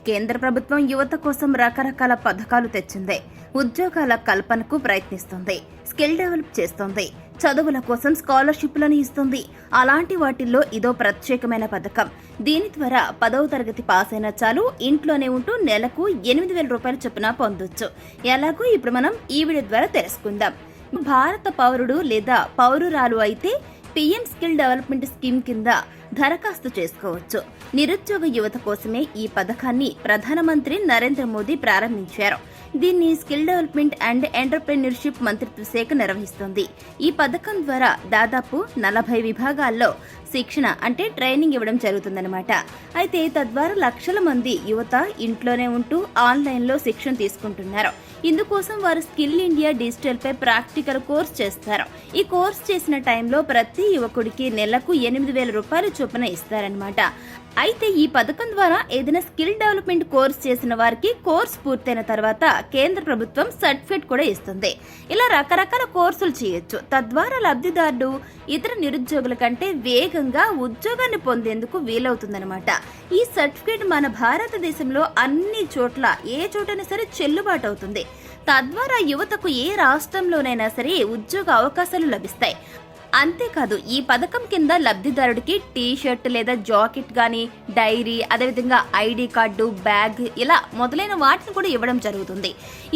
కేంద్ర ప్రభుత్వం యువత కోసం రకరకాల పథకాలు తెచ్చింది. ఉద్యోగాల కల్పనకు ప్రయత్నిస్తుంది, స్కిల్ డెవలప్ చేస్తుంది, చదువుల కోసం స్కాలర్షిప్లను ఇస్తుంది. అలాంటి వాటిల్లో ఇదో ప్రత్యేకమైన పథకం. దీని ద్వారా 10వ తరగతి పాస్ అయినా చాలు ఇంట్లోనే ఉంటూ నెలకు 8,000 రూపాయల చొప్పున పొందొచ్చు. ఎలాగో ఇప్పుడు మనం ఈ వీడియో ద్వారా తెలుసుకుందాం. భారత పౌరుడు లేదా పౌరురాలు అయితే పీఎం స్కిల్ డెవలప్మెంట్ స్కీమ్ కింద దరఖాస్తు చేసుకోవచ్చు. నిరుద్యోగ యువత కోసమే ఈ పథకాన్ని ప్రధానమంత్రి నరేంద్ర మోదీ ప్రారంభించారు. దీన్ని స్కిల్ డెవలప్మెంట్ అండ్ ఎంటర్‌ప్రెన్యూర్‌షిప్ మంత్రిత్వ శాఖ నిర్వహిస్తుంది. ఈ పథకం ద్వారా దాదాపు 40 విభాగాల్లో శిక్షణ అంటే ట్రైనింగ్ ఇవ్వడం జరుగుతుందన్నమాట. అయితే తద్వారా లక్షల మంది యువత ఇంట్లోనే ఉంటూ ఆన్లైన్లో శిక్షణ తీసుకుంటున్నారు. ఇందుకోసం వారు స్కిల్ ఇండియా డిజిటల్ పై ప్రాక్టికల్ కోర్స్ చేస్తారు. ఈ కోర్స్ చేసిన టైంలో ప్రతి యువకుడికి నెలకు 8,000 రూపాయలు చొప్పున ఇస్తారన్నమాట. అయితే ఈ పథకం ద్వారా ఏదైనా స్కిల్ డెవలప్మెంట్ కోర్స్ చేసిన వారికి కోర్స్ పూర్తయిన తర్వాత కేంద్ర ప్రభుత్వం సర్టిఫికేట్ కూడా ఇస్తుంది. ఇలా రకరకాల కోర్సులు చేయొచ్చు. తద్వారా లబ్ధిదారుడు ఇతర నిరుద్యోగుల కంటే వేగంగా ఉద్యోగాన్ని పొందేందుకు వీలవుతుందన్నమాట. ఈ సర్టిఫికేట్ మన భారతదేశంలో అన్ని చోట్ల ఏ చోటైనా సరే చెల్లుబాటు అవుతుంది. తద్వారా యువతకు ఏ రాష్ట్రంలోనైనా సరే ఉద్యోగ అవకాశాలు లభిస్తాయి. అంతేకాదు ఈ పథకం కింద లబ్ధిదారుడికి టీ-షర్ట్ లేదా జాకెట్ గానీ, డైరీ, అదేవిధంగా ఐడి కార్డు, బ్యాగ్ ఇలా మొదలైన వాటిని కూడా ఇవ్వడం జరుగుతుంది.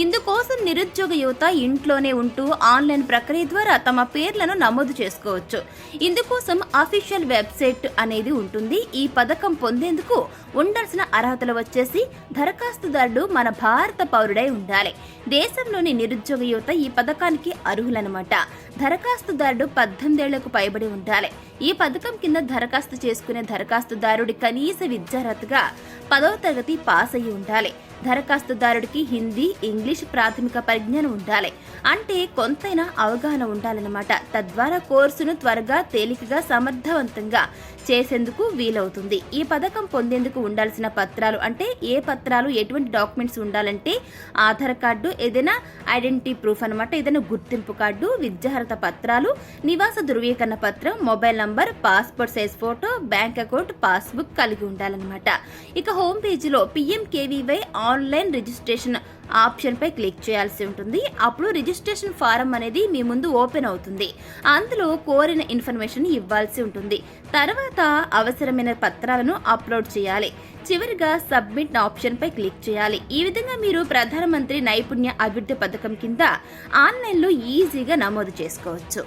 ఇందుకోసం నిరుద్యోగ యువత ఇంట్లోనే ఉంటూ ఆన్లైన్ ప్రక్రియ ద్వారా తమ పేర్లను నమోదు చేసుకోవచ్చు. ఇందుకోసం అఫీషియల్ వెబ్సైట్ అనేది ఉంటుంది. ఈ పథకం పొందేందుకు ఉండాల్సిన అర్హతలు వచ్చేసి దరఖాస్తుదారుడు మన భారత పౌరుడై ఉండాలి. దేశంలోని నిరుద్యోగ యువత ఈ పథకానికి అర్హులన్నమాట. దరఖాస్తుదారుడు 18 ఏళ్లకు పైబడి ఉండాలి. ఈ పథకం కింద దరఖాస్తు చేసుకునే దరఖాస్తుదారుడి కనీస విద్యార్హతగా 10వ తరగతి పాస్ అయి ఉండాలి. దరఖాస్తుదారుడికి హిందీ, ఇంగ్లీష్ ప్రాథమిక పరిజ్ఞానం ఉండాలి. అంటే కొంతైనా అవగాహన ఉండాలన్నమాట. తద్వారా కోర్సును త్వరగా, తేలికగా, సమర్థవంతంగా చేసేందుకు వీలవుతుంది. ఈ పథకం పొందేందుకు ఉండాల్సిన పత్రాలు అంటే ఏ పత్రాలు, ఎటువంటి డాక్యుమెంట్స్ ఉండాలంటే ఆధార్ కార్డు, ఏదైనా ఐడెంటిటీ ప్రూఫ్ అనమాట, ఏదైనా గుర్తింపు కార్డు, విద్యార్హత పత్రాలు, నివాస ధృవీకరణ పత్రం, mobile number, passport size photo, bank account, passbook కలిగి ఉండాలన్నమాట. ఇక హోమ్ పేజీలో PMKVY ఆన్లైన్ రిజిస్ట్రేషన్ ఆప్షన్ పై క్లిక్ చేయాల్సి ఉంటుంది. అప్పుడు రిజిస్ట్రేషన్ ఫారం అనేది మీ ముందు ఓపెన్ అవుతుంది. అందులో కోరిన ఇన్ఫర్మేషన్ ఇవ్వాల్సి ఉంటుంది. తర్వాత అవసరమైన పత్రాలను అప్లోడ్ చేయాలి. చివరిగా సబ్మిట్ ఆప్షన్ పై క్లిక్ చేయాలి. ఈ విధంగా మీరు ప్రధానమంత్రి నైపుణ్య అభివృద్ధి పథకం కింద ఆన్లైన్లో ఈజీగా నమోదు చేసుకోవచ్చు.